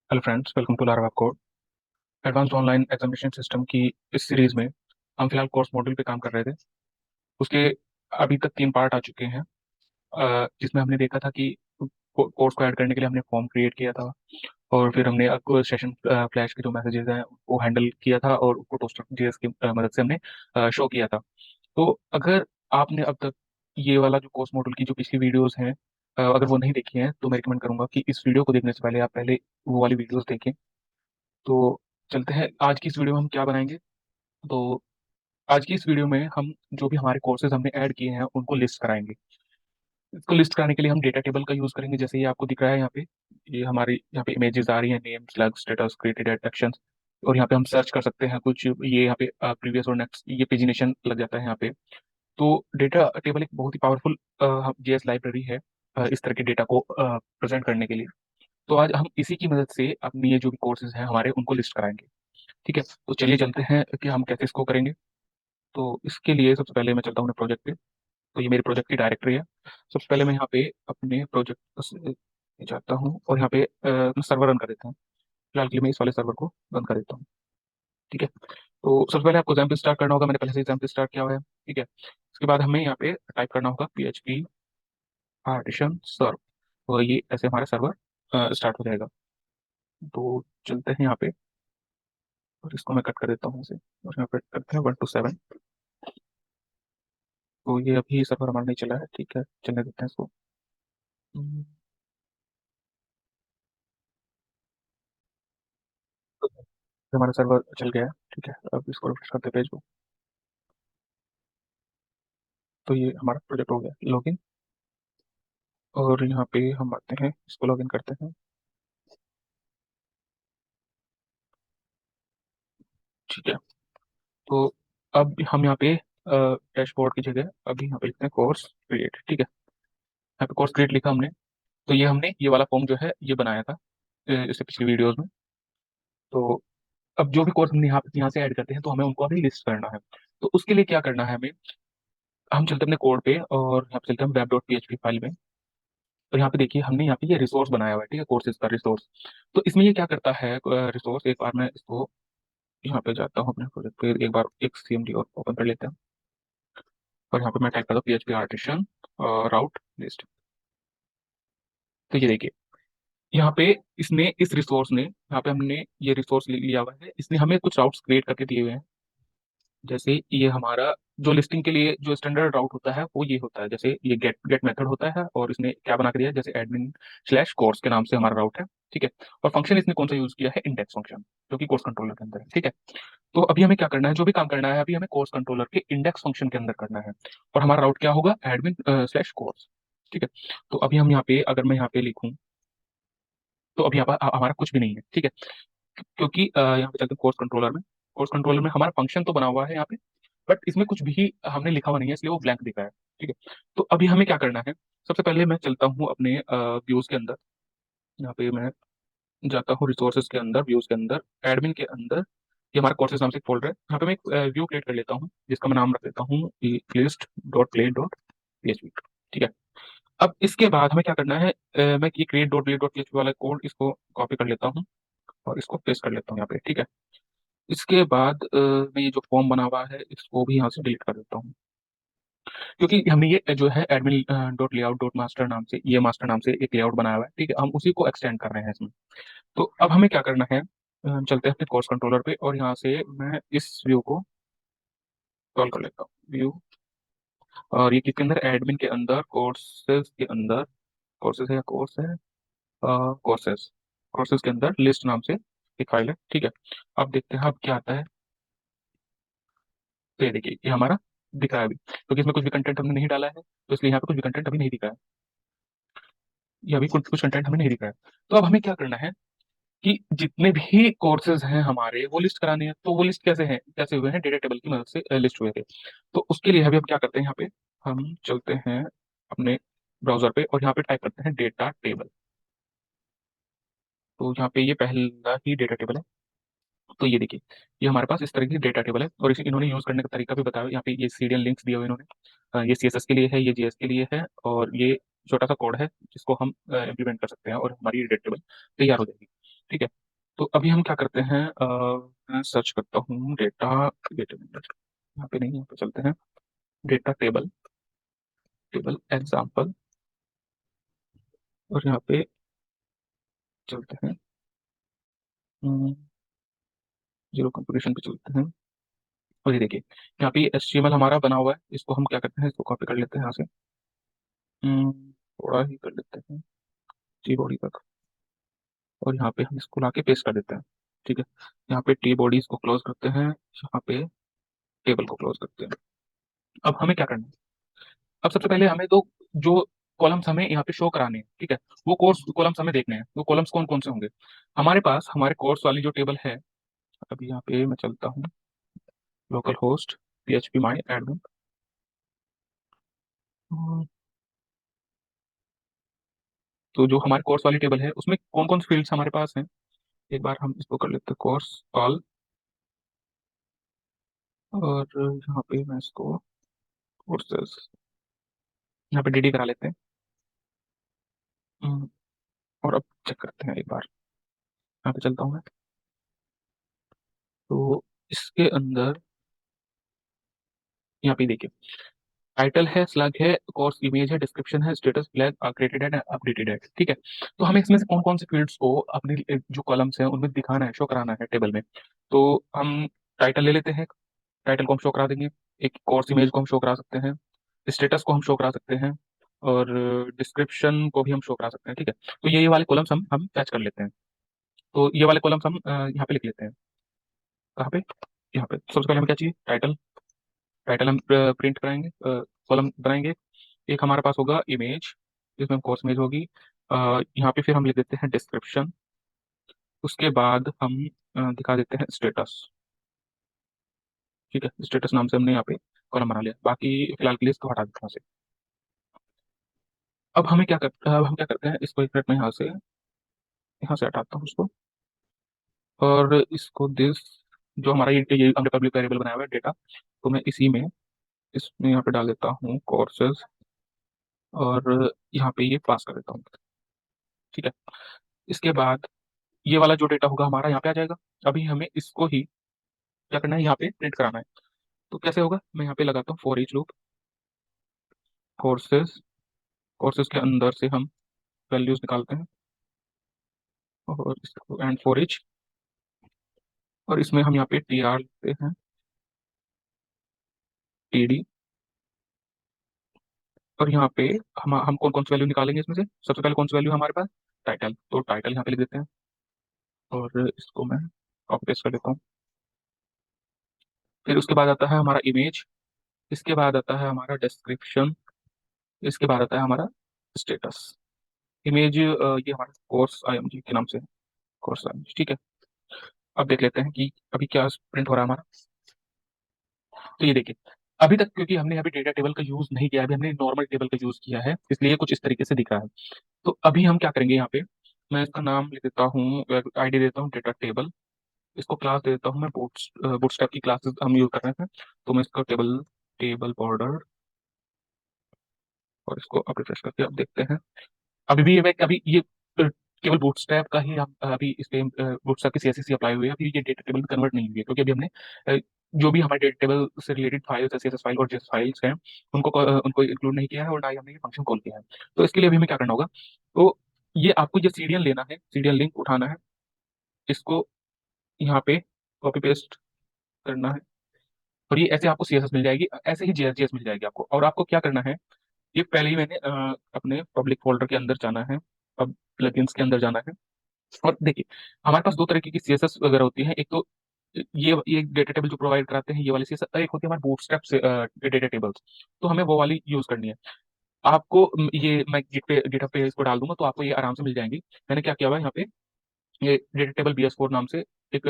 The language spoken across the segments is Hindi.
Hello friends, welcome to larva code. Advanced online examination system की इस सीरीज में हम फिलहाल कोर्स मॉड्यूल पे काम कर रहे थे। उसके अभी तक 3 पार्ट आ चुके हैं, जिसमें हमने देखा था कि कोर्स को ऐड करने के लिए हमने फॉर्म क्रिएट किया था, और फिर हमने सेशन फ्लैश के जो मैसेजेस हैं वो हैंडल किया था, और उसको टोस्टर जेएस की मदद से हमने शो किया था। तो अगर आपने अब तक ये वाला जो कोर्स मॉड्यूल की जो पिछली वीडियोस हैं, अगर वो नहीं देखी हैं, तो मैं रिकमेंड करूंगा कि इस वीडियो को देखने से पहले आप पहले वो वाली वीडियोस देखें। तो चलते हैं, आज की इस वीडियो में हम क्या बनाएंगे। तो आज की इस वीडियो में हम जो भी हमारे कोर्सेज हमने ऐड किए हैं उनको लिस्ट कराएंगे। इसको लिस्ट कराने के लिए हम डेटा टेबल का यूज करेंगे, जैसे ये आपको दिख रहा है यहाँ पे। ये हमारी यहाँ पे इमेजेस आ रही हैं, name slag status created actions. और यहाँ पे हम सर्च कर सकते हैं कुछ, ये यहाँ पे प्रीवियस और नेक्स्ट ये पेजिनेशन लग जाता है यहाँ पे। तो डेटा टेबल एक बहुत ही पावरफुल जेएस लाइब्रेरी है इस तरह के डेटा को प्रेजेंट करने के लिए। तो आज हम इसी की मदद से अपनी ये जो भी कोर्सेज हैं हमारे उनको लिस्ट कराएंगे। ठीक है, तो चलिए चलते हैं कि हम कैसे इसको करेंगे। तो इसके लिए सबसे पहले मैं चलता हूँ प्रोजेक्ट पे। तो ये मेरे प्रोजेक्ट की डायरेक्टरी है। सबसे पहले मैं यहाँ पे अपने प्रोजेक्ट से जाता हूँ, और यहाँ पे सर्वर रन कर देता हूँ। फिलहाल के लिए मैं इस वाले सर्वर को बंद कर देता हूँ। ठीक है, तो सबसे पहले आपको एग्जाम्पल स्टार्ट करना होगा, मैंने पहले से एग्जाम्पल स्टार्ट किया हुआ है। ठीक है, उसके बाद हमें यहाँ पे टाइप करना होगा PHP पार्टीशन सर्व। तो ये ऐसे हमारा सर्वर स्टार्ट हो जाएगा। तो चलते हैं यहाँ पे, और इसको मैं कट कर देता हूँ इसे, और यहाँ पे करते हैं 1 to 7। तो ये अभी सर्वर हमारा नहीं चला है, ठीक है, चलने देते हैं इसको। हम्म, तो हमारा सर्वर चल गया है। ठीक है, अब इसको रिफ्रेश करते हैं पेज को। तो ये हमारा प्रोजेक्ट हो गया लॉगिन, और यहाँ पे हम आते हैं, इसको लॉगिन करते हैं। ठीक है, तो अब हम यहाँ पे डैशबोर्ड की जगह अभी यहाँ पे लिखते हैं कोर्स क्रिएट। ठीक है, यहाँ पे कोर्स क्रिएट लिखा हमने। तो ये हमने ये वाला फॉर्म जो है ये बनाया था इससे पिछली वीडियोस में। तो अब जो भी कोर्स हमने यहाँ से ऐड करते हैं तो हमें उनको अभी लिस्ट करना है। तो उसके लिए क्या करना है हमें, हम चलते हैं अपने कोड पे, और यहाँ पे चलते हैं web.php फाइल में। तो यहाँ पे देखिए हमने यहाँ पे ये रिसोर्स बनाया हुआ है, ठीक है, कोर्सेज का रिसोर्स। तो इसमें ये क्या करता है रिसोर्स, एक बार मैं इसको यहाँ पे जाता हूँ अपने प्रोजेक्ट पे, एक बार एक CMD और ओपन कर लेते हैं। और यहाँ पे मैं टाइप करता हूँ PHP आर्टिशन राउट लिस्ट। तो ये देखिए यहाँ पे इसने इस रिसोर्स ने, यहाँ पे हमने ये रिसोर्स लिया हुआ है, इसने हमें कुछ राउट्स क्रिएट करके दिए हुए हैं। जैसे ये हमारा जो लिस्टिंग के लिए जो स्टैंडर्ड राउट होता है वो ये होता है, जैसे ये गेट गेट मेथड होता है, और इसने क्या बना के दिया है, जैसे एडमिन स्लैश कोर्स के नाम से हमारा राउट है। ठीक है, और फंक्शन इसने कौन सा यूज किया है, इंडेक्स फंक्शन, जो कि कोर्स कंट्रोलर के अंदर है। ठीक है, तो अभी हमें क्या करना है, जो भी काम करना है अभी हमें कोर्स कंट्रोलर के इंडेक्स फंक्शन के अंदर करना है। और हमारा राउट क्या होगा, एडमिन स्लैश कोर्स। ठीक है, तो अभी हम यहाँ पे, अगर मैं यहाँ पे लिखूं, तो अभी यहाँ पर हमारा कुछ भी नहीं है। ठीक है, क्योंकि यहाँ पे चलते हैं कोर्स कंट्रोलर में। कोर्स कंट्रोलर में हमारा फंक्शन तो बना हुआ है यहाँ पे, बट इसमें कुछ भी हमने लिखा हुआ नहीं है, इसलिए वो ब्लैंक दिख रहा है। ठीक है, तो अभी हमें क्या करना है, सबसे पहले मैं चलता हूँ अपने व्यूज के अंदर। यहाँ पे मैं जाता हूँ रिसोर्सेज के अंदर, व्यूज के अंदर, एडमिन के अंदर। ये हमारा कोर्सेज नाम से एक फोल्डर है। यहाँ पे मैं एक व्यू क्रिएट कर लेता हूँ, जिसका मैं नाम रख देता हूँ list.play.php। ठीक है, अब इसके बाद हमें क्या करना है, मैं ये create.play.php वाला कोड इसको कॉपी कर लेता हूँ, और इसको पेस्ट कर लेता हूँ यहाँ पे। ठीक है, इसके बाद मैं ये जो फॉर्म बना हुआ है इसको भी यहाँ से डिलीट कर देता हूँ, क्योंकि हमने ये जो है admin dot layout dot master नाम से, ये मास्टर नाम से एक लेआउट बनाया हुआ है। ठीक है, हम उसी को एक्सटेंड कर रहे हैं इसमें। तो अब हमें क्या करना है, हम चलते हैं अपने कोर्स कंट्रोलर पे, और यहाँ से मैं इस व्यू को कॉल कर लेता हूँ व्यू। और ये किसके अंदर, एडमिन के अंदर, कोर्सेज के अंदर, कोर्सेज है या कोर्स है, कोर्सेज, कोर्सेज के अंदर लिस्ट नाम से एक फाइल है। ठीक है, अब देखते हैं अब क्या आता है। तो ये देखिए ये हमारा दिख रहा है अभी, क्योंकि इसमें कुछ भी कंटेंट हमने नहीं डाला है, तो इसलिए यहाँ पे कुछ भी कंटेंट अभी नहीं दिखा है। ये अभी कुछ कुछ कंटेंट हमें नहीं दिख रहा है। तो अब हमें क्या करना है कि जितने भी कोर्सेज हैं हमारे वो लिस्ट कराने हैं। तो वो लिस्ट कैसे हैं, कैसे हुए हैं, डेटा टेबल की मदद से लिस्ट हुए थे। तो उसके लिए अभी हम क्या करते हैं, यहाँ पे हम चलते हैं अपने ब्राउजर पे, और यहाँ पे टाइप करते हैं डेटा टेबल। तो यहाँ पे ये पहला ही डेटा टेबल है। तो ये देखिए ये हमारे पास इस तरह की डेटा टेबल है, और इसे इन्होंने यूज करने का तरीका भी बताया। यहाँ पे ये सीरियल लिंक्स दिए हुए इन्होंने, ये CSS के लिए है, ये JS के लिए है, और ये छोटा सा कोड है जिसको हम इम्प्लीमेंट कर सकते हैं, और हमारी डेटा टेबल तैयार हो जाएगी। ठीक है। तो अभी हम क्या करते हैं, मैं सर्च करता हूँ डेटा, यहाँ पे नहीं, यहाँ पे चलते हैं डेटा टेबल, टेबल एग्जाम्पल, और यहाँ पे चलते हैं जीरो कंप्यूटेशन पे चलते हैं। और ये देखिए यहाँ पे HTML हमारा बना हुआ है, इसको हम क्या करते हैं, इसको कॉपी कर लेते हैं यहाँ से, थोड़ा ही कर लेते हैं टी बॉडी तक, और यहाँ पे हम इसको लाके पेस्ट कर देते हैं। ठीक है, यहाँ पे टी बॉडीज को क्लोज करते हैं, यहाँ पे टेबल को क्लोज करते हैं। अब हमें क्या करना है, अब सबसे पहले हमें तो जो कॉलम्स हमें यहाँ पे शो कराने हैं, ठीक है, वो कोर्स कॉलम्स हमें देखने हैं। वो कॉलम्स कौन कौन से होंगे हमारे पास, हमारे कोर्स वाली जो टेबल है। अभी यहाँ पे मैं चलता हूँ लोकल होस्ट PHP माई एडमिन, तो जो हमारे कोर्स वाली टेबल है उसमें कौन कौन से फील्ड्स हमारे पास हैं, एक बार हम इसको कर लेते हैं कोर्स ऑल, और यहाँ पे मैं इसको कोर्सेज, यहाँ पे DD करा लेते हैं। हम्म, और अब चेक करते हैं एक बार, यहाँ पे चलता हूँ मैं, तो इसके अंदर यहाँ पे देखिए टाइटल है, स्लग है, कोर्स इमेज है, डिस्क्रिप्शन है, status flag created and updated है। ठीक है, तो हमें इसमें से कौन कौन से फील्ड्स को अपने जो कॉलम्स हैं उनमें दिखाना है, शो कराना है टेबल में। तो हम टाइटल ले लेते हैं, टाइटल को हम शो करा देंगे, एक कोर्स इमेज को हम शो करा सकते हैं, स्टेटस को हम शो करा सकते हैं, और डिस्क्रिप्शन को भी हम शो करा सकते हैं। ठीक है, तो ये वाले कॉलम्स हम फैच कर लेते हैं। तो ये वाले कॉलम्स हम यहाँ पे लिख लेते हैं, कहाँ पे, यहाँ पे सबसे पहले हमें क्या चाहिए, टाइटल, टाइटल हम प्रिंट कराएंगे, कॉलम बनाएंगे। एक हमारे पास होगा इमेज, जिसमें हम कोर्स इमेज होगी, यहाँ पे फिर हम लिख देते हैं डिस्क्रिप्शन, उसके बाद हम दिखा देते हैं स्टेटस। ठीक है, स्टेटस नाम से हमने यहाँ पे कॉलम बना लिया, बाकी फिलहाल के लिए इसको हटा देते हैं यहाँ से। अब हम क्या करते हैं, इसको एक मिनट में यहाँ से हटाता हूँ उसको, और इसको दिस, जो हमारा ये हमने पब्लिक वेरिएबल बनाया हुआ है डेटा, तो मैं इसी में, इसमें यहाँ पे डाल देता हूँ कोर्सेज, और यहाँ पे ये पास कर देता हूँ। ठीक है, इसके बाद ये वाला जो डेटा होगा हमारा यहाँ पे आ जाएगा। अभी हमें इसको ही क्या करना है, यहाँ पे प्रिंट कराना है। तो कैसे होगा, मैं यहाँ पे लगाता हूँ for each loop, courses, courses के अंदर से हम वैल्यूज निकालते हैं, और इसको एंड फॉर ईच, और इसमें हम यहाँ पे TR लिखते हैं, TD, और यहाँ पे हम कौन कौन सी वैल्यू निकालेंगे इसमें से, सबसे पहले कौन सी वैल्यू है हमारे पास, टाइटल, तो टाइटल यहाँ पे लिख देते हैं, और इसको मैं कॉपी पेस्ट कर देता हूँ। फिर उसके बाद आता है हमारा इमेज, इसके बाद आता है हमारा डिस्क्रिप्शन, इसके बाद आता है हमारा स्टेटस। इमेज ये हमारा कोर्स IMG के नाम से, कोर्स IMG। ठीक है, अब देख लेते हैं कि अभी क्या प्रिंट हो रहा है हमारा। तो ये देखिए, अभी तक क्योंकि हमने अभी डेटा टेबल का यूज नहीं किया, अभी हमने नॉर्मल टेबल का यूज किया है, इसलिए कुछ इस तरीके से दिख रहा है। तो अभी हम क्या करेंगे, यहाँ पे मैं इसका नाम लिख देता हूँ, ID देता हूँ डेटा टेबल, इसको क्लास दे देता हूँ मैं बूटस्ट्रैप की क्लासेस हम यूज कर रहे हैं, तो मैं इसका टेबल, टेबल बॉर्डर, और इसको अब रिफ्रेश करके अब देखते हैं। अभी भी अभी ये केवल बूटस्ट्रैप का ही हम अभी इस पे बूटस्ट्रैप की CSS अप्लाई हुई है, अभी ये डेटा टेबल में कन्वर्ट नहीं हुई है, क्योंकि अभी हमने जो भी हमारे डेटा टेबल से रिलेटेड फाइल्स, CSS फाइल और JS फाइल्स हैं, उनको इंक्लूड नहीं किया है, और ना ही हमने ये फंक्शन कॉल किया है। तो इसके लिए अभी हमें क्या करना होगा, तो ये आपको ये सीरियल लेना है, सीरियल लिंक उठाना है, इसको यहाँ पे कॉपी पेस्ट करना है, और ये ऐसे आपको CSS मिल जाएगी, ऐसे ही JS मिल जाएगी आपको। और आपको क्या करना है, ये पहले ही मैंने अपने पब्लिक फोल्डर के अंदर जाना है, अब प्लगइन्स के अंदर जाना है, और देखिए हमारे पास दो तरीके की CSS वगैरह होती है। एक तो ये डेटा टेबल जो प्रोवाइड कराते हैं ये वाली CSS, और एक होती है हमारे बूटस्ट्रैप से डेटा टेबल्स, तो हमें वो वाली यूज करनी है। आपको ये मैं गिटहब पे इसको डाल दूंगा, तो आपको ये आराम से मिल जाएंगी। मैंने क्या किया हुआ है यहाँ पे, ये डेटा टेबल BS4 नाम से एक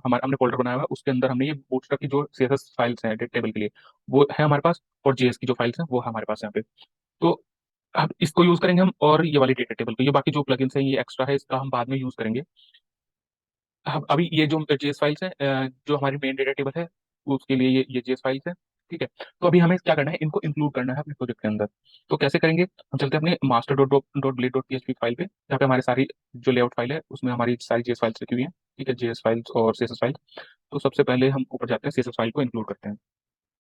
हमारा हमने फोल्डर बनाया हुआ है, उसके अंदर हमने ये बूटस्ट्रैप की जो CSS फाइल्स हैं डेटा टेबल के लिए, वो है हमारे पास, और JS की जो फाइल्स हैं वो है हमारे पास यहाँ पे। तो अब इसको यूज करेंगे हम, और ये वाली डेटा टेबल को, ये बाकी जो प्लगइन्स हैं ये एक्स्ट्रा है, इसका हम बाद में यूज करेंगे। अब अभी ये जो JS फाइल्स हैं, जो हमारी मेन डेटा टेबल है उसके लिए ये JS फाइल्स हैं, ठीक है। तो अभी हमें क्या करना है, इनको इंक्लूड करना है अपने प्रोजेक्ट के अंदर। तो कैसे करेंगे, हम चलते हैं अपने master dot dot blade dot PHP file पे, जहाँ पे हमारी सारी जो लेआउट फाइल है उसमें हमारी सारी जेएस फाइल्स रखी हुई है। ठीक है, जेएस फाइल्स और सीएसएस फाइल। तो सबसे पहले हम ऊपर जाते हैं, सीएसएस फाइल को इंक्लूड करते हैं।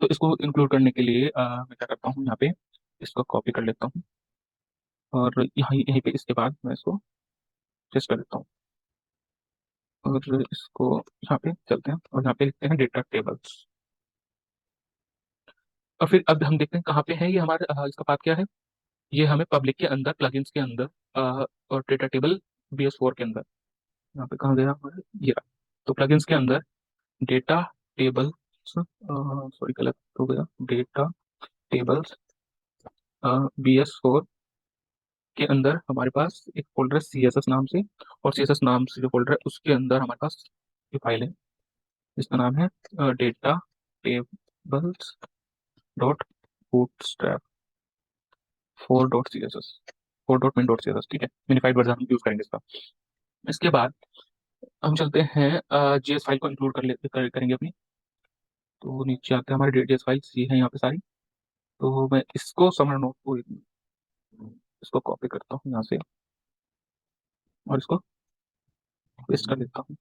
तो इसको इंक्लूड करने के लिए मैं क्या करता हूँ, यहाँ पे इसको कॉपी कर लेता हूँ, और यहाँ यहीं पे इसके बाद मैं इसको पेस्ट कर देता हूँ, और इसको यहाँ पे चलते हैं और यहाँ पे लिखते हैं डेटा टेबल्स। और फिर अब हम देखते हैं कहाँ पे है ये हमारे, इसका पाथ क्या है। ये हमें पब्लिक के अंदर, प्लगइन्स के अंदर, और डेटा टेबल BS4 के अंदर, यहाँ पे कहाँ गया हमारा, ये रहा। तो प्लगइन्स के अंदर डेटा टेबल्स, सॉरी गलत हो गया, डेटा टेबल्स BS4 के अंदर हमारे पास एक फोल्डर है CSS नाम से, और CSS नाम से जो फोल्डर है उसके अंदर हमारे पास ये फाइल है, इसका नाम है data tables dot bootstrap 4.css, 4.min.css। ठीक है, मिनिफाइड वर्जन हम यूज करेंगे इसका। इसके बाद हम चलते हैं जेएस फाइल को इंक्लूड करेंगे अपनी। तो नीचे आते हैं, हमारे जेएस फाइल्स ये है यहाँ पे सारी। तो मैं इसको समर नोट को, इसको कॉपी करता हूँ यहाँ से, और इसको पेस्ट कर देता हूँ,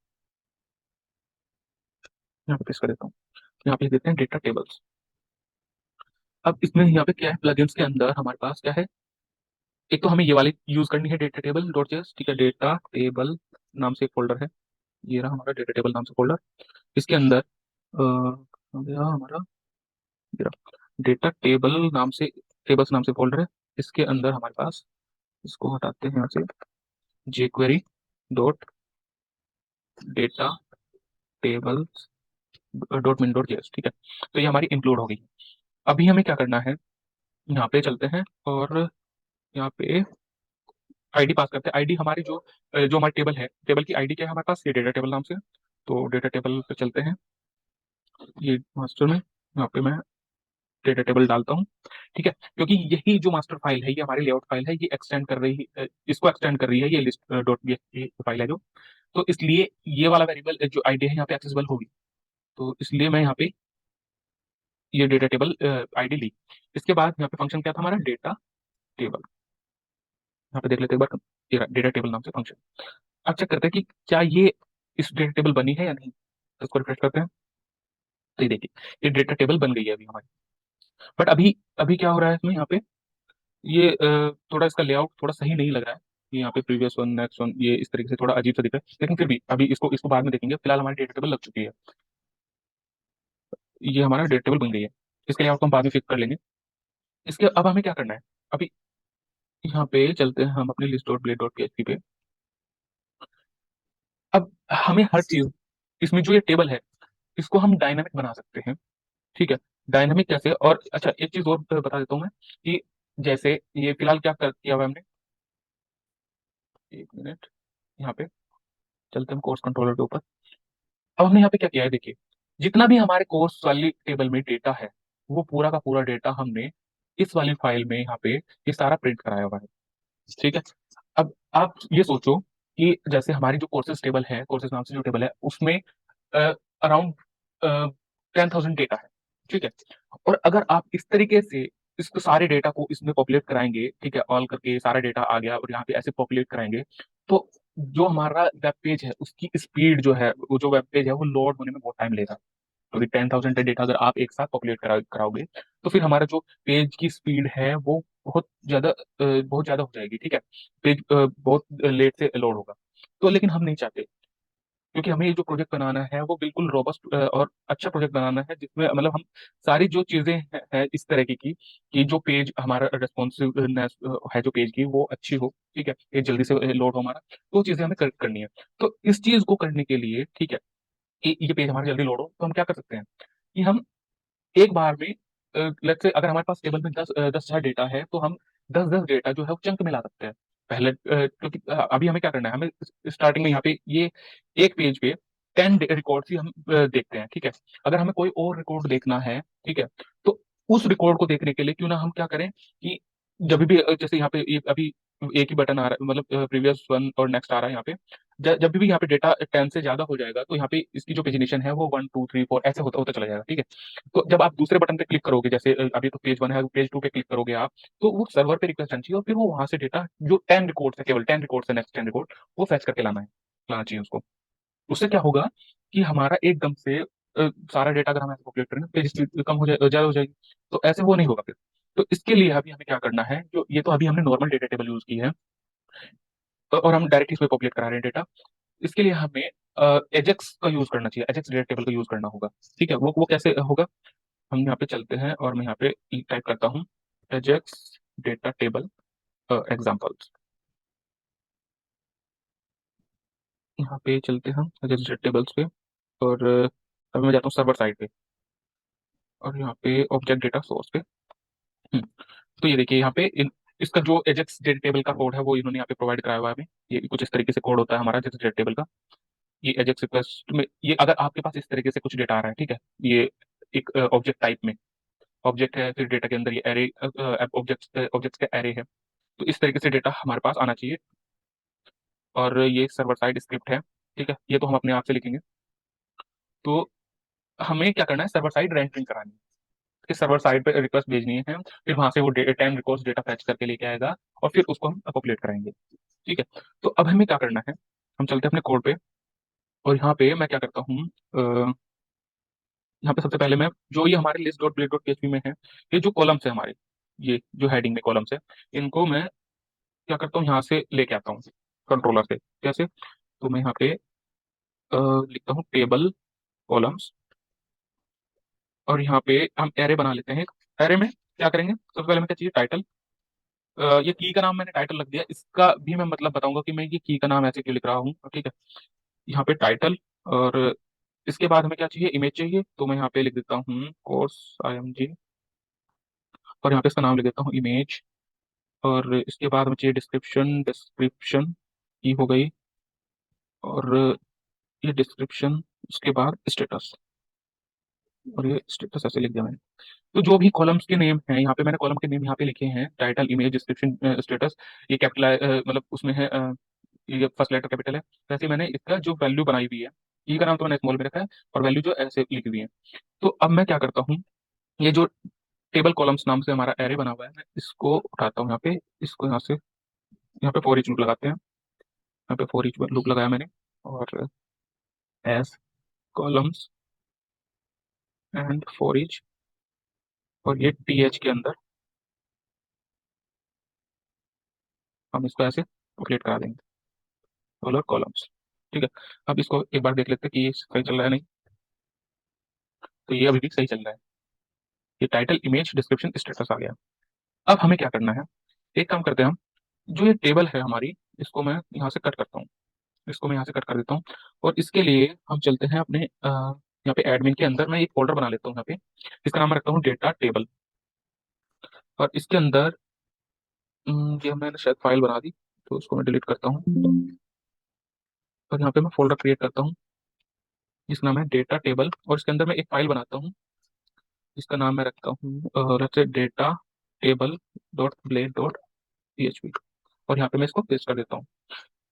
यहाँ पे पेस्ट कर देता हूँ। यहाँ पे देते हैं डेटा टेबल्स। अब इसमें यहाँ पे क्या है, प्लगइन्स के अंदर हमारे पास क्या है, एक तो हमें ये वाली यूज करनी है डेटा टेबल डॉट जेएस। ठीक है, डेटा टेबल नाम से एक फोल्डर है, ये रहा हमारा डेटा टेबल नाम से फोल्डर। इसके अंदर हो गया हमारा डेटा टेबल नाम से, टेबल्स नाम से फोल्डर है। इसके अंदर हमारे पास, इसको हटाते हैं यहाँ से, jQuery dot data tables dot मिन डॉट जेएस। ठीक है, तो ये हमारी इंक्लूड हो गई। अभी हमें क्या करना है, यहाँ पे चलते हैं और यहाँ पे आईडी पास करते हैं। आईडी हमारी जो जो हमारी टेबल है, टेबल की आईडी क्या है हमारे पास, ये डेटा टेबल नाम से। तो डेटा टेबल पे चलते हैं, ये मास्टर में यहाँ पे मैं डेटा टेबल डालता हूँ। ठीक है, क्योंकि यही जो मास्टर फाइल है, ये हमारी लेआउट फाइल है, ये एक्सटेंड कर रही है, इसको एक्सटेंड कर रही है, ये लिस्ट डॉट bsp फाइल है जो। तो इसलिए ये वाला वेरिएबल जो आईडी है यहाँ पे एक्सेसिबल होगी। तो इसलिए मैं यहाँ पे ये डेटा टेबल आईडी ली। इसके बाद यहाँ पे फंक्शन क्या था हमारा, डेटा टेबल। यहाँ पे देख लेते हैं एक बार, ये डेटा टेबल नाम से फंक्शन। अब चेक करते हैं कि क्या ये इस डेटा टेबल बनी है या नहीं। तो इसको रिफ्रेश करते हैं, तो ये देखिए ये डेटा टेबल बन गई है अभी हमारी। बट अभी अभी क्या हो रहा है इसमें, यहाँ पे ये थोड़ा इसका लेआउट थोड़ा सही नहीं लग रहा है। ये यहाँ पे प्रीवियस वन नेक्स्ट वन ये इस तरीके से थोड़ा अजीब सा दिख रहा है, लेकिन फिर भी अभी इसको इसको बाद में देखेंगे। फिलहाल हमारी डेटा टेबल लग चुकी है, ये हमारा डेटा टेबल बन गई है। इसके लेआउट को हम बाद में फिक्स कर लेंगे। इसके अब हमें क्या करना है, अभी यहाँ पे चलते हैं हम अपने list dot blade dot PHP पे। अब हमें हर चीज, इसमें जो ये टेबल है इसको हम डायनामिक बना सकते हैं। ठीक है, डायनामिक कैसे, और अच्छा एक चीज और बता देता हूँ मैं, कि जैसे ये फिलहाल क्या किया हुआ है हमने, एक मिनट, यहाँ पे चलते हैं कोर्स कंट्रोलर के ऊपर। अब हमने यहाँ पे क्या किया है, देखिए जितना भी हमारे कोर्स वाली टेबल में डेटा है, वो पूरा का पूरा डेटा हमने इस वाली फाइल में यहाँ पे ये सारा प्रिंट कराया हुआ है। ठीक है, अब आप ये सोचो कि जैसे हमारी जो कोर्सेज टेबल है, कोर्सेज नाम से जो टेबल है उसमें अराउंड 10,000 डेटा है। ठीक है, और अगर आप इस तरीके से इसको सारे डेटा को इसमें पॉपुलेट कराएंगे, ठीक है, ऑल करके सारा डेटा आ गया और यहाँ पे ऐसे पॉपुलेट कराएंगे, तो जो हमारा वेब पेज है उसकी स्पीड जो है, वो जो वेब पेज है वो लोड होने में बहुत टाइम लेगा। क्योंकि 10,000 डेटा अगर आप एक साथ पॉपुलेट कराओगे, तो फिर हमारा जो पेज की स्पीड है वो बहुत ज्यादा हो जाएगी। ठीक है, पेज बहुत लेट से लोड होगा। तो लेकिन हम नहीं चाहते, क्योंकि हमें ये जो प्रोजेक्ट बनाना है वो बिल्कुल रोबस्ट और अच्छा प्रोजेक्ट बनाना है, जिसमें मतलब हम सारी जो चीजें हैं इस तरह की कि जो पेज हमारा रेस्पॉन्सिवनेस है जो पेज की वो अच्छी हो। ठीक है, ये जल्दी से लोड हो हमारा, तो चीजें हमें करनी है। तो इस चीज को करने के लिए, ठीक है, कि ये पेज हमारा जल्दी लोड हो, तो हम क्या कर सकते हैं कि हम एक बार में, लेट्स से अगर हमारे पास टेबल में 10,000 डेटा है, तो हम 10-10 डेटा जो है वो चंक में ला सकते हैं पहले। क्योंकि अभी हमें क्या करना है, हमें स्टार्टिंग में यहाँ पे ये एक पेज पे 10 रिकॉर्ड ही हम देखते हैं। ठीक है, अगर हमें कोई और रिकॉर्ड देखना है, ठीक है, तो उस रिकॉर्ड को देखने के लिए क्यों ना हम क्या करें कि जब भी जैसे यहाँ पे अभी एक ही बटन आ रहा है, मतलब प्रीवियस वन और नेक्स्ट आ रहा है यहाँ पे, जब भी यहाँ पे डेटा 10 से ज्यादा हो जाएगा तो यहाँ पे इसकी जो पेजिनेशन है वो 1 2 3 4 ऐसे होता होता चला जाएगा, ठीक है। तो जब आप दूसरे बटन पे क्लिक करोगे, जैसे अभी तो पेज 1 है, पेज 2 पे क्लिक करोगे आप, तो वो सर्वर पे रिक्वेस्ट आनी चाहिए और फिर वो वहां से डेटा जो 10 रिकॉर्ड है, केवल 10 रिकॉर्ड है, नेक्स्ट 10 रिकॉर्ड वो फैच करके लाना चाहिए उसको। उससे क्या होगा कि हमारा एकदम से सारा डेटा अगर हम ऐसे कॉपी करेंगे पेज स्पीड कम हो जाए, ज्यादा हो जाएगी। तो ऐसे वो नहीं होगा फिर। तो इसके लिए अभी हमें क्या करना है, जो ये तो अभी हमने नॉर्मल डेटा टेबल यूज की है, और हम डायरेक्ट इसमें पॉपुलेट करा रहे हैं डेटा। इसके लिए हमें एजेक्स का यूज करना चाहिए, एजेक्स डेटा टेबल का यूज करना होगा। ठीक है, वो कैसे होगा, हम यहाँ पे चलते हैं और मैं यहाँ पे टाइप करता हूँ एजेक्स डेटा टेबल एग्जाम्पल्स। यहाँ पे चलते हैं हम एजेक्स डेटा टेबल्स पे, और अभी मैं जाता हूँ सर्वर साइड पे, और यहाँ पे ऑब्जेक्ट डेटा सोर्स पे। हम्म, तो ये देखिए यहाँ पे इसका जो एजेक्स डेटा टेबल का कोड है वो इन्होंने यहाँ पे प्रोवाइड कराया हुआ है हमें। ये कुछ इस तरीके से कोड होता है हमारा एजेक्स डेटा टेबल का। ये एजेक्स रिक्वेस्ट में, ये अगर आपके पास इस तरीके से कुछ डेटा आ रहा है, ठीक है, ये एक ऑब्जेक्ट टाइप में ऑब्जेक्ट है, फिर डेटा के अंदर ये एरे, ऑब्जेक्ट्स ऑब्जेक्ट्स का एरे है, तो इस तरीके से डेटा हमारे पास आना चाहिए। और ये सर्वर साइड स्क्रिप्ट है, ठीक है, ये तो हम अपने आप से लिखेंगे। तो हमें क्या करना है, सर्वर साइड रेंडरिंग करानी है कि सर्वर साइड पे रिक्वेस्ट भेजनी है, फिर वहां से वो 10 रिकॉर्ड्स डेटा फैच करके लेके आएगा, और फिर उसको हम पॉपुलेट कराएंगे। ठीक है, तो अब हमें क्या करना है, हम चलते हैं अपने कोड पे, और यहाँ पे मैं क्या करता हूँ, यहाँ पे सबसे पहले मैं जो ये हमारे list dot blade dot PHP में है, ये जो कॉलम्स है हमारे, ये जो हेडिंग में कॉलम्स है, इनको मैं क्या करता हूँ यहाँ से लेके आता हूँ कंट्रोलर से। कैसे, तो मैं यहाँ पे लिखता हूँ टेबल कॉलम्स, और यहाँ पे हम एरे बना लेते हैं। एरे में क्या करेंगे, सबसे पहले मैं क्या चाहिए, टाइटल। ये की का नाम मैंने टाइटल रख दिया, इसका भी मैं मतलब बताऊंगा कि मैं ये की का नाम ऐसे क्यों लिख रहा हूँ, ठीक है। यहाँ पे टाइटल, और इसके बाद हमें क्या चाहिए, इमेज चाहिए, तो मैं यहाँ पे लिख देता हूँ कोर्स IMG, और यहाँ पे इसका नाम लिख देता हूँ इमेज। और इसके बाद हमें चाहिए डिस्क्रिप्शन, डिस्क्रिप्शन की हो गई, और ये डिस्क्रिप्शन, उसके बाद स्टेटस, और ये स्टेटस ऐसे लिख दिया मैंने। तो जो भी कॉलम्स के नेम हैं, यहाँ पे मैंने कॉलम के नेम यहाँ पे लिखे हैं, टाइटल, इमेज, डिस्क्रिप्शन, स्टेटस। ये कैपिटल मतलब उसमें है, ये फर्स्ट लेटर कैपिटल है। वैसे मैंने इसका जो वैल्यू बनाई हुई है, ई का नाम तो मैंने स्मॉल में रखा है, और वैल्यू जो ऐसे लिखी हुई है। तो अब मैं क्या करता हूँ, ये जो टेबल कॉलम्स नाम से हमारा एरे बना हुआ है, मैं इसको उठाता हूँ यहाँ पे, इसको यहाँ से, यहाँ पे फॉर ईच लूप लगाते हैं, यहाँ पे फॉर ईच लूप लगाया मैंने, और as columns and for each, और ये TH के अंदर हम इसको ऐसे अपडेट करा देंगे, कॉलर कॉलम्स। ठीक है, अब इसको एक बार देख लेते हैं कि ये सही चल रहा है नहीं। तो ये अभी भी सही चल रहा है, ये टाइटल, इमेज, डिस्क्रिप्शन, स्टेटस आ गया। अब हमें क्या करना है, एक काम करते हैं हम, जो ये टेबल है हमारी, इसको मैं यहाँ से कट करता हूँ, इसको मैं यहाँ से कट कर देता हूँ। और इसके लिए हम चलते हैं अपने यहाँ पे एडमिन के अंदर, मैं एक फोल्डर बना लेता हूँ यहाँ पे, इसका नाम मैं रखता हूँ डेटा टेबल। और इसके अंदर ये मैंने शायद फाइल बना दी, तो उसको मैं डिलीट करता हूँ, और यहाँ पे मैं फोल्डर क्रिएट करता हूँ जिसका नाम है डेटा टेबल, और इसके अंदर मैं एक फाइल बनाता हूँ, इसका नाम मैं रखता हूँ रखते data table dot blade dot PHP, और यहाँ पे मैं इसको पेस्ट कर देता हूँ।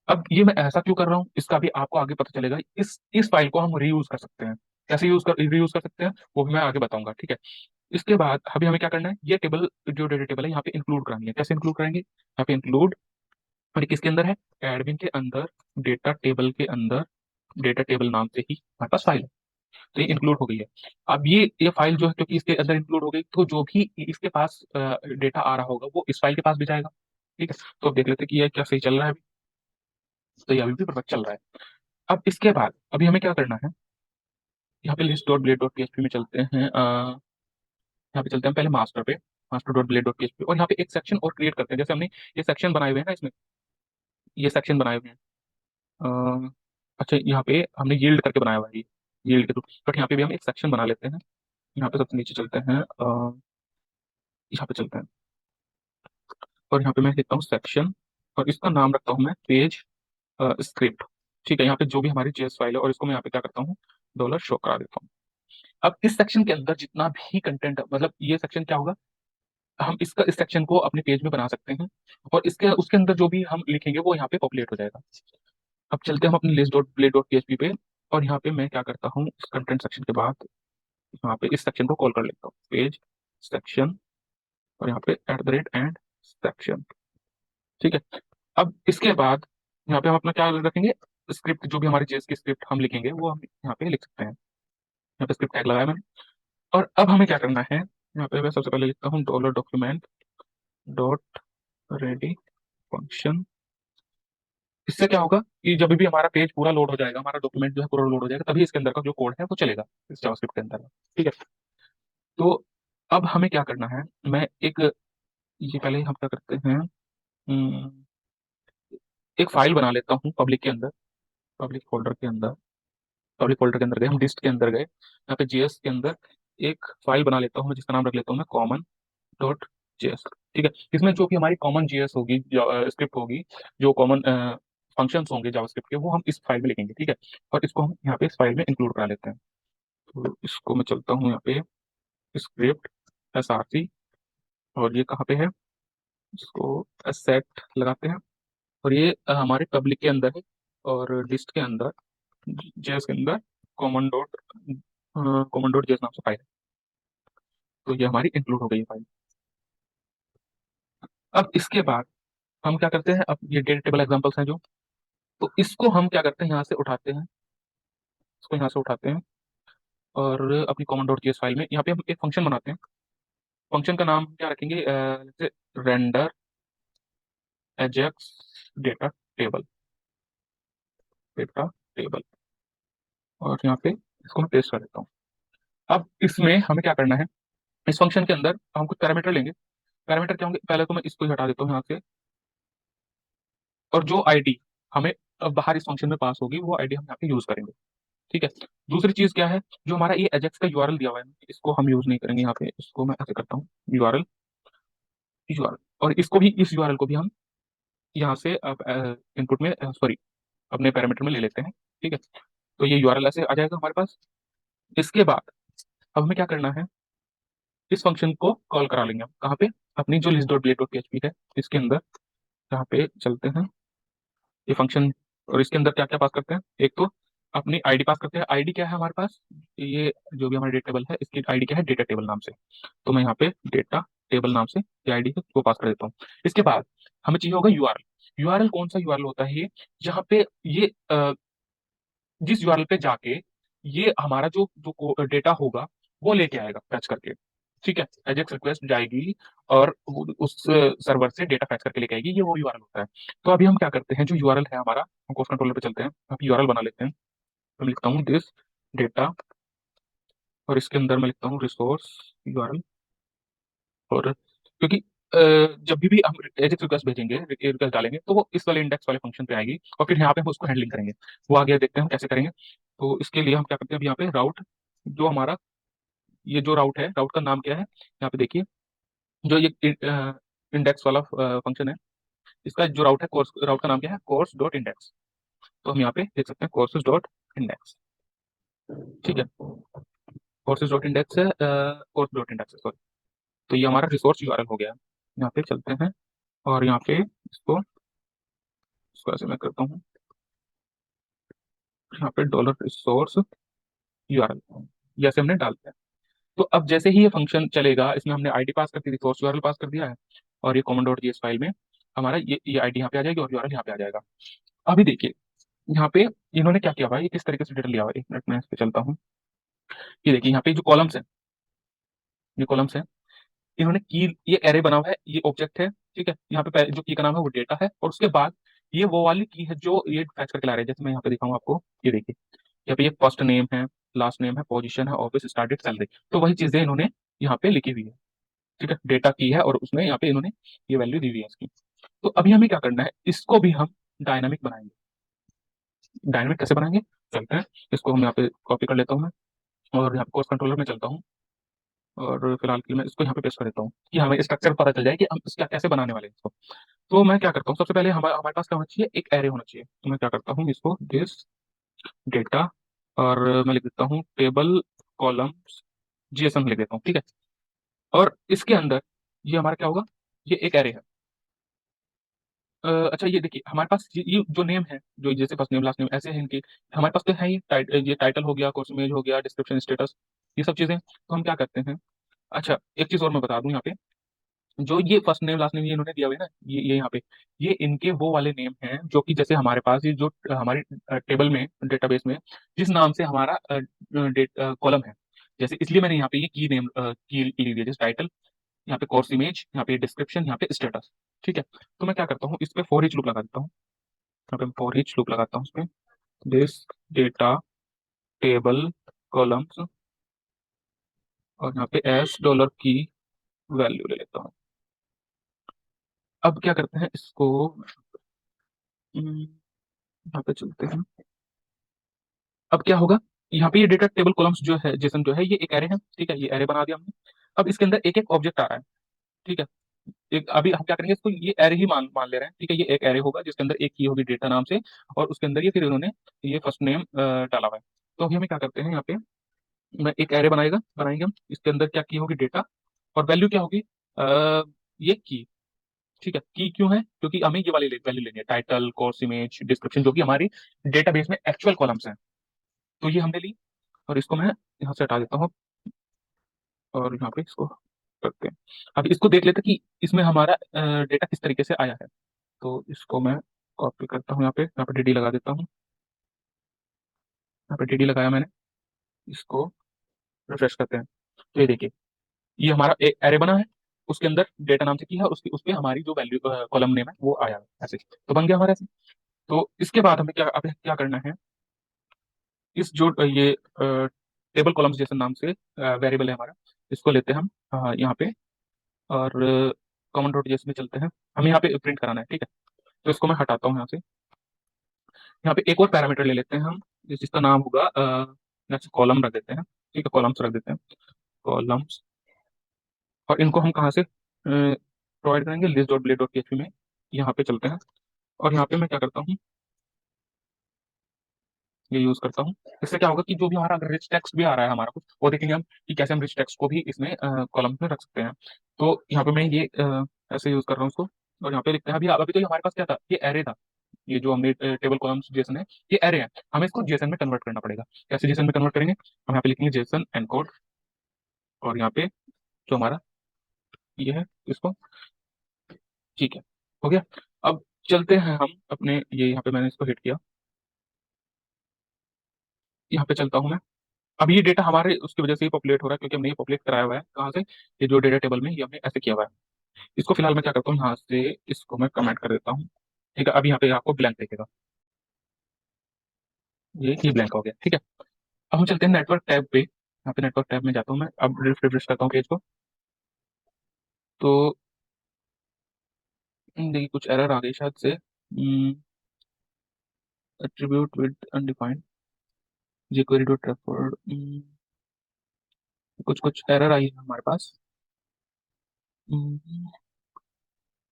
अब ये मैं ऐसा क्यों कर रहा हूँ, इसका भी आपको आगे पता चलेगा। इस फाइल को हम रीयूज कर सकते हैं, कैसे रीयूज कर सकते हैं वो भी मैं आगे बताऊंगा, ठीक है। इसके बाद अभी हमें क्या करना है, ये टेबल जो डेटा टेबल है यहाँ पे इंक्लूड करानी है। कैसे इंक्लूड कराएंगे, यहाँ पे इंक्लूड, और ये किसके अंदर है, एडमिन के अंदर, डेटा टेबल के अंदर, डेटा टेबल नाम से ही हमारे पास फाइल है। तो ये इंक्लूड हो गई है। अब ये फाइल जो है, क्योंकि इसके अंदर इंक्लूड हो गई, तो जो भी इसके पास डेटा आ रहा होगा वो इस फाइल के पास भी जाएगा। ठीक है, तो अब देख लेते हैं कि ये क्या सही चल रहा है अभी। तो ये अभी भी परफेक्ट चल रहा है। अब इसके बाद अभी हमें क्या करना है, यहाँ पे list dot blade dot PHP में चलते हैं, यहाँ पे चलते हैं पहले मास्टर पे, master dot blade dot PHP, और यहाँ पे एक सेक्शन और क्रिएट करते हैं। जैसे हमने ये सेक्शन बनाए हुए हैं ना इसमें, ये सेक्शन बनाए हुए हैं, अ, अच्छा यहाँ पे हमने यील्ड करके बनाया हुआ है, यील्ड के थ्रू, बट यहाँ पे भी हम एक सेक्शन बना लेते हैं। यहाँ पे सबसे नीचे चलते हैं, यहाँ पे चलते हैं, और यहाँ पे मैं लिखता हूँ सेक्शन, और इसका नाम रखता हूँ मैं पेज स्क्रिप्ट। ठीक है, यहाँ पे जो भी हमारी JS फाइल है, और इसको मैं यहाँ पे क्या करता हूँ, डॉलर शो करा देता हूँ। अब इस सेक्शन के अंदर जितना भी कंटेंट, मतलब ये सेक्शन क्या होगा, हम इस सेक्शन को अपने पेज में बना सकते हैं, और इसके उसके अंदर जो भी हम लिखेंगे वो यहाँ पे पॉपुलेट हो जाएगा। अब चलते हैं हम अपनी list dot play dot PHP पे, और यहाँ पे मैं क्या करता हूँ, इस कंटेंट सेक्शन के बाद यहाँ पे इस सेक्शन को कॉल कर लेता हूँ, पेज सेक्शन, और यहाँ पे at the rate and section. ठीक है। अब इसके बाद यहाँ पे हम अपना क्या रखेंगे, स्क्रिप्ट, जो भी हमारी जेएस की स्क्रिप्ट हम लिखेंगे वो हम यहाँ पे लिख सकते हैं। यहाँ पे स्क्रिप्ट टैग लगाया मैंने। और अब हमें क्या करना है, यहाँ पे मैं सबसे पहले लिखता हूँ dollar document dot ready function. इससे क्या होगा कि जब भी हमारा पेज पूरा लोड हो जाएगा, हमारा डॉक्यूमेंट जो है पूरा लोड हो जाएगा, तभी इसके अंदर का जो कोड है वो चलेगा इस जावास्क्रिप्ट के अंदर। ठीक है। तो अब हमें क्या करना है, मैं एक, ये पहले हम क्या करते हैं, एक फाइल बना लेता हूँ पब्लिक के अंदर, पब्लिक फोल्डर के अंदर, पब्लिक फोल्डर के अंदर गए हम, डिस्ट के अंदर गए, यहाँ पे जेएस के अंदर एक फाइल बना लेता हूँ, जिसका नाम रख लेता हूँ मैं कॉमन डॉट जेएस। ठीक है। इसमें जो कि हमारी कॉमन जेएस होगी, स्क्रिप्ट होगी, जो कॉमन फंक्शंस होंगे जावास्क्रिप्ट के, वो हम इस फाइल में लिखेंगे। ठीक है। और इसको हम यहाँ पे इस फाइल में इंक्लूड करा लेते हैं। तो इसको मैं चलता हूँ यहाँ पे स्क्रिप्ट SRC, और ये कहाँ पे है, इसको सेट लगाते हैं, और ये हमारे पब्लिक के अंदर है, और डिस्ट के अंदर, जेएस के अंदर common dot common dot JS नाम से फाइल है। तो ये हमारी इंक्लूड हो गई फाइल। अब इसके बाद हम क्या करते हैं, अब ये डेटा टेबल एग्जांपल्स हैं जो, तो इसको हम क्या करते हैं, यहाँ से उठाते हैं, इसको यहाँ से उठाते हैं, और अपनी कॉमन डॉट जेएस फाइल में यहाँ पे हम एक फंक्शन बनाते हैं। फंक्शन का नाम क्या रखेंगे, जैसे render Ajax data table, data table, और यहाँ पे इसको मैं पेस्ट कर देता हूँ। अब इसमें हमें क्या करना है, इस फंक्शन के अंदर हम कुछ पैरामीटर लेंगे। पैरामीटर क्या होंगे, पहले तो मैं इसको ही हटा देता हूँ यहाँ से, और जो आईडी हमें बाहर इस फंक्शन में पास होगी, वो आईडी हम यहाँ पे यूज करेंगे। ठीक है। दूसरी चीज क्या है, जो हमारा ये एजेक्स का यूआरएल दिया हुआ है, इसको हम यूज नहीं करेंगे यहाँ पे, इसको मैं ऐसे करता हूँ यूआरएल, यूआरएल, और इसको भी, इस यूआरएल को भी हम यहाँ से इनपुट में, सॉरी, अपने पैरामीटर में ले लेते हैं। ठीक है। तो ये यूआरएल ऐसे आ जाएगा हमारे पास। इसके बाद अब हमें क्या करना है, इस फंक्शन को कॉल करा लेंगे हम कहाँ पे, अपनी जो list dot blade dot PHP है इसके अंदर, यहाँ पे चलते हैं ये फंक्शन, और इसके अंदर क्या क्या पास करते हैं, एक तो अपनी आईडी पास करते हैं। आईडी क्या है हमारे पास, ये जो भी हमारा डेटा टेबल है, इसकी आईडी क्या है, डेटा टेबल नाम से। तो मैं यहाँ पे डेटा टेबल नाम से ये आईडी है वो पास कर देता हूँ। इसके बाद हमें चाहिए होगा यूआरएल। यूआरएल कौन सा यूआरएल होता है ये, जहाँ पे ये जिस यूआरएल पे जाके ये हमारा जो जो डेटा होगा वो लेके आएगा फैच करके। ठीक है। एजेक्स रिक्वेस्ट जाएगी, और उस सर्वर से डेटा फैच करके लेके आएगी, ये वो यूआरएल होता है। तो अभी हम क्या करते हैं, जो यूआरएल है हमारा, हम कोस्ट कंट्रोलर पे चलते हैं, अब यूआरएल बना लेते हैं। तो मैं लिखता हूँ दिस डेटा, और इसके अंदर मैं लिखता हूँ रिसोर्स यूआरएल। और क्योंकि जब भी हम एजेक्स रिक्वेस्ट भेजेंगे, रिक्वेस्ट डालेंगे, तो वो इस वाले इंडेक्स वाले फंक्शन पे आएगी, और फिर यहाँ पे हम उसको हैंडलिंग करेंगे। वो आगे देखते हैं हम कैसे करेंगे। तो इसके लिए हम क्या करते हैं, अब यहाँ पे राउट, जो हमारा ये जो राउट है, राउट का नाम क्या है, यहाँ पे देखिए, जो ये इंडेक्स वाला फंक्शन है, इसका जो राउट है, कोर्स राउट का नाम क्या है, कोर्स डॉट इंडेक्स। तो हम यहाँ पे देख सकते हैं कोर्सेज डॉट इंडेक्स। ठीक है। कोर्सेज डॉट इंडेक्स है, कोर्स डॉट इंडेक्स है, सॉरी। तो ये हमारा रिसोर्स यूआरएल हो गया। यहाँ पे चलते हैं, और यहाँ पे इसको इसको ऐसे मैं करता हूँ, यहाँ पे डॉलर रिसोर्स यूआरएल, जैसे हमने डाल दिया। तो अब जैसे ही ये फंक्शन चलेगा, इसमें हमने आईडी पास कर दी, रिसोर्स यूआरएल पास कर दिया है, और ये कॉमन डॉट जेएस फाइल में हमारा ये आईडी यहाँ पे आ जाएगी, और यूआरएल यहाँ पे आ जाएगा। अभी देखिए यहाँ पे इन्होंने क्या किया हुआ है, ये किस तरीके से डेटा लिया हुआ है, एक मिनट में इस पे चलता हूँ। ये देखिए यहाँ पे जो कॉलम्स है, ये कॉलम्स है, इन्होंने की, ये एरे बना हुआ है, ये ऑब्जेक्ट है। ठीक है। यहाँ पे जो की का नाम है वो डेटा है, और उसके बाद ये वो वाली की है जो ये फैच करके ला रहे हैं। जैसे मैं यहाँ पे दिखाऊँ आपको, ये देखिए, यहाँ पे ये फर्स्ट नेम है, लास्ट नेम है, पोजीशन है, ऑफिस स्टार्टेड, सैलरी, तो वही चीजें इन्होंने यहाँ पे लिखी हुई है। ठीक है। डेटा की है, और उसमें यहाँ पे इन्होंने ये वैल्यू दी हुई है इसकी। तो अभी हमें क्या करना है, इसको भी हम डायनामिक बनाएंगे। डायनामिक कैसे बनाएंगे, चलते हैं, इसको हम यहाँ पे कॉपी कर लेता हूँ मैं, और यहाँ पे कोर्स कंट्रोलर में चलता हूँ, और फिलहाल के लिए मैं इसको यहाँ पे पेस्ट कर देता हूँ, कि हमें स्ट्रक्चर पता चल जाए कि हम इसका कैसे बनाने वाले हैं इसको। तो मैं क्या करता हूँ, सबसे पहले हमारे हमारे पास क्या होना चाहिए, एक एरे होना चाहिए। तो मैं क्या करता हूँ, इसको दिस डेटा, और मैं लिख देता हूँ टेबल कॉलम्स जीएसएम लिख देता हूँ। ठीक है। और इसके अंदर ये हमारा क्या होगा, ये एक एरे है। अच्छा ये देखिए हमारे पास ये जो नेम है, जो जैसे फर्स्ट नेम लास्ट नेम ऐसे हैं इनके, हमारे पास तो है ही ये टाइटल हो गया, कोर्स इमेज हो गया, डिस्क्रिप्शन, स्टेटस, ये सब चीजें। तो हम क्या करते हैं, अच्छा एक चीज और मैं बता दूं यहाँ पे, जो ये फर्स्ट नेम लास्ट नेम ये इन्होंने दिया हुआ है ना, ये यहाँ पे, ये इनके वो वाले नेम हैं जो कि जैसे हमारे पास ये जो हमारी टेबल में, डेटाबेस में जिस नाम से हमारा डेट कॉलम है, जैसे इसलिए मैंने यहाँ पे ये की नेम की ली हुई है, जैसे टाइटल, यहाँ पे कोर्स इमेज, यहाँ पे डिस्क्रिप्शन, यहाँ पे स्टेटस। ठीक है, तो मैं क्या करता हूँ, इस पे फॉर ईच लूप लगा देता हूँ, यहाँ पे फॉर ईच लूप लगाता हूँ इस पे, दिस डेटा टेबल कॉलम्स, और यहाँ पे एस डॉलर की वैल्यू ले लेता हूँ। अब क्या करते हैं इसको, यहाँ पे चलते हैं। अब क्या होगा, यहाँ पे ये डेटा टेबल कॉलम्स जो है, जेसन जो है, ये एक एरे है, ठीक है, ये एरे बना दिया हमने। अब इसके अंदर एक एक ऑब्जेक्ट आ रहा है, ठीक है, एक अभी हम क्या करेंगे, इसको ये एरे ही मान मान ले रहे हैं, ठीक है, ये एक एरे होगा जिसके अंदर एक की होगी डेटा नाम से, और उसके अंदर ये फिर इन्होंने ये फर्स्ट नेम डाला हुआ है। तो अभी हमें क्या करते हैं, यहाँ पे मैं एक एरे बनाएंगे हम, इसके अंदर क्या की होगी, डेटा, और वैल्यू क्या होगी, ये की, ठीक है, की क्यों है, क्योंकि हमें ये वाली वैल्यू लेनी है, टाइटल, कोर्स इमेज, डिस्क्रिप्शन, जो कि हमारी डेटाबेस में एक्चुअल कॉलम्स हैं। तो ये हमने ली, और इसको मैं यहाँ से हटा देता हूँ, और यहाँ पे इसको करते हैं। अब इसको देख लेते हैं कि इसमें हमारा डेटा किस तरीके से आया है। तो इसको मैं कॉपी करता हूँ, यहाँ पे डीडी लगा देता हूँ, यहाँ पे डीडी लगाया मैंने, इसको रिफ्रेश करते हैं। तो ये देखिए, ये हमारा एक एरे बना है, उसके अंदर डेटा नाम से की है, उसकी उस पे हमारी जो वैल्यू कॉलम नेम है वो आया है, ऐसे तो बन गया हमारा ऐसे। तो इसके बाद हमें क्या, अब क्या करना है, इस जो ये टेबल कॉलम्स जैसे नाम से वेरिएबल है हमारा, इसको लेते हैं हम यहाँ पे, और कॉमन डॉट जेएस में चलते हैं, हमें यहाँ पे प्रिंट कराना है, ठीक है। तो इसको मैं हटाता हूँ यहाँ से, यहाँ पे एक और पैरामीटर ले लेते हैं हम, जिसका नाम होगा नेक्स्ट कॉलम रख देते हैं, ठीक है, कॉलम्स रख देते हैं, कॉलम्स। और इनको हम कहाँ से प्रोवाइड करेंगे, list dot blade dot PHP में, यहाँ पे चलते हैं, और यहाँ पे मैं क्या करता हूँ, ये यूज करता हूँ। इससे क्या होगा कि जो भी हमारा अगर रिच टेक्स्ट भी आ रहा है हमारा कुछ, वो देखेंगे हम कि कैसे हम रिच टेक्स्ट को भी इसमें कॉलम में रख सकते हैं। तो यहाँ पे मैं ये ऐसे यूज कर रहा हूँ उसको, और यहाँ पे लिखते हैं, अभी अभी तो ये हमारे पास क्या था, ये एरे था, ये जो हमने टेबल कॉलम्स जेसन है, ये एरे है, हमें इसको जेसन में कन्वर्ट करना पड़ेगा। कैसे जेसन में कन्वर्ट करेंगे, हम यहाँ पे लिखेंगे जेसन एनकोड, और यहाँ पे जो हमारा ये है इसको, ठीक है, हो गया। अब चलते हैं हम अपने, ये यहाँ पे मैंने इसको हिट किया, यहाँ पे चलता हूँ मैं। अब ये डेटा हमारे उसकी वजह से ही पॉपुलेट हो रहा है, क्योंकि हमने ये पॉपुलेट कराया हुआ है कहाँ से, ये जो डेटा टेबल में ये हमने ऐसे किया हुआ है। इसको फिलहाल मैं क्या करता हूँ, यहाँ से इसको मैं कमेंट कर देता हूँ, ठीक है। अभी यहाँ पे आपको ब्लैंक दिखेगा, ये ब्लैंक हो गया, ठीक है। अब हम चलते हैं नेटवर्क टैब पे, यहाँ पे नेटवर्क टैब में जाता हूँ मैं, अब रिफ्रेश करता हूँ पेज को। तो देखिए कुछ एरर आ गई शायद से, attribute with undefined, jQuery dot refer, कुछ कुछ एरर आई है हमारे पास,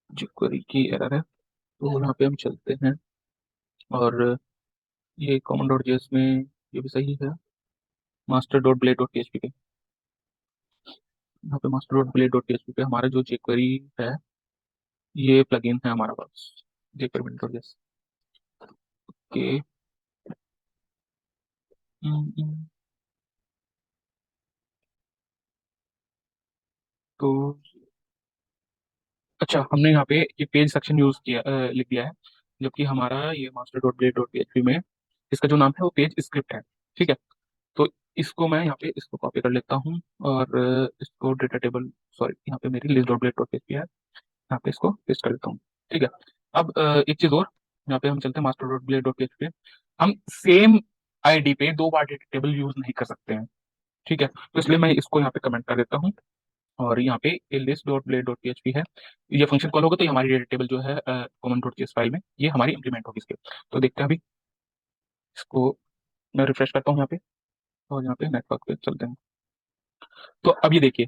jQuery की एरर है। तो यहाँ पे हम चलते हैं, और ये कॉमन डॉट जेएस में ये भी सही है, master dot blade dot PHP पे, यहाँ पे master dot blade dot PHP पे हमारा जो jQuery है, ये प्लगइन है हमारा पास, jQuery डॉट जेएस के। तो अच्छा, हमने यहाँ पे ये पेज सेक्शन यूज किया, लिख दिया है, जबकि हमारा ये master dot blade dot PHP में इसका जो नाम है वो पेज स्क्रिप्ट है, ठीक है। तो इसको मैं यहाँ पे इसको कॉपी कर लेता हूँ, और इसको डेटा टेबल, सॉरी यहाँ पे मेरी list dot blade dot PHP है, यहाँ पे इसको पेस्ट कर देता हूँ, ठीक है। अब एक चीज और, यहाँ पे हम चलते हैं master dot blade dot PHP, हम सेम आईडी पे दो बार डेटा टेबल यूज नहीं कर सकते हैं, ठीक है। तो इसलिए मैं इसको यहाँ पे कमेंट कर देता हूँ, और यहाँ पे list dot blade dot PHP है, ये फंक्शन कॉल होगा तो ये हमारी डेटा टेबल जो है कॉमन डॉट जेएस फाइल में ये हमारी इंप्लीमेंट होगी इसके। तो देखते हैं अभी, इसको मैं रिफ्रेश करता हूँ यहाँ पे, और यहाँ पे नेटवर्क पे चलते हैं। तो अब ये देखिए,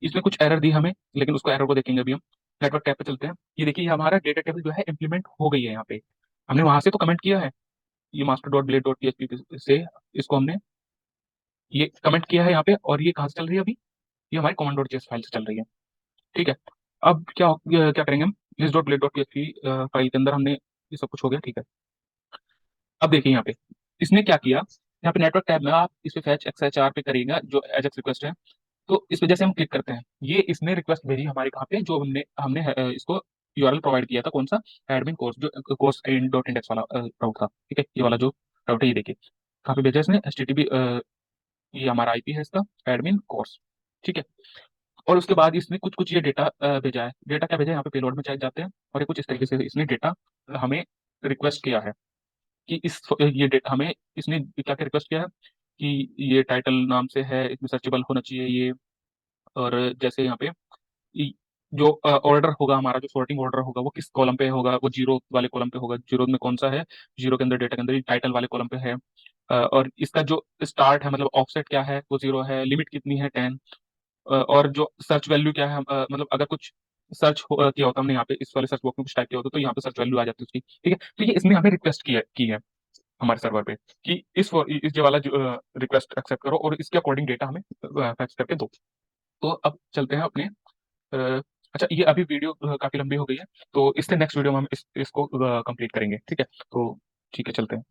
इसमें कुछ एरर दी हमें, लेकिन उसको एरर को देखेंगे अभी हम। नेटवर्क टैब पे चलते हैं, ये देखिए ये हमारा डेटा टेबल जो है इंप्लीमेंट हो गई है यहाँ पे, हमने वहां से तो कमेंट किया है, ये master dot blade dot PHP से इसको हमने ये कमेंट किया है यहाँ पे, और ये कहाँ से चल रही है अभी, ये हमारी कॉमन डॉट जेएस फाइल से चल रही है, ठीक है। अब क्या क्या करेंगे हम, list dot blade dot PHP file के अंदर हमने ये सब कुछ हो गया, ठीक है। अब देखिए यहाँ पे इसने क्या किया, यहाँ पे नेटवर्क टैब में आप इस पे फैच XHR पे करिएगा जो एजेक्स रिक्वेस्ट है। तो इस वजह से हम क्लिक करते हैं, ये इसने रिक्वेस्ट भेजी हमारे कहाँ पे, जो हमने हमने इसको यूआरएल प्रोवाइड किया था, कौन सा, एडमिन कोर्स, जो कोर्स इन डॉट इंडेक्स वाला राउट था, ठीक है। ये वाला जो राउट है, ये देखिए कहाँ पे भेजा इसने, HTTP, ये हमारा आईपी है इसका, एडमिन कोर्स, ठीक है। और उसके बाद इसने कुछ कुछ ये डेटा भेजा है। डेटा क्या भेजा है, यहाँ पे पेलोड में चले जाते हैं, और ये कुछ इस तरीके से इसने डेटा हमें रिक्वेस्ट किया है कि इस ये डेटा हमें, इसने क्या क्या रिक्वेस्ट किया है कि ये टाइटल नाम से है, इसमें सर्चेबल होना चाहिए ये। और जैसे यहाँ पे जो ऑर्डर होगा हमारा, जो सॉर्टिंग ऑर्डर होगा वो किस कॉलम पे होगा, वो जीरो वाले कॉलम पे होगा, जीरो में कौन सा है, जीरो के अंदर डेटा के अंदर टाइटल वाले कॉलम पे है। और इसका जो स्टार्ट है, मतलब ऑफसेट क्या है, वो जीरो है, लिमिट कितनी है 10। और जो सर्च वैल्यू क्या है, मतलब अगर कुछ सर्च किया होता हमने यहाँ पे इस वाले सर्च बॉक्स में कुछ टाइप किया होता तो यहाँ पे सर्च वैल्यू आ जाती है उसकी, ठीक है। तो ये इसने हमें रिक्वेस्ट की है हमारे सर्वर पे कि इस ये वाला जो रिक्वेस्ट एक्सेप्ट करो और इसके अकॉर्डिंग डेटा हमें फैक्स करके दो। तो अब चलते हैं अपने अच्छा, ये अभी वीडियो काफी लंबी हो गई है, तो इससे नेक्स्ट वीडियो में हम इसको कंप्लीट करेंगे, ठीक है। तो ठीक है, चलते हैं।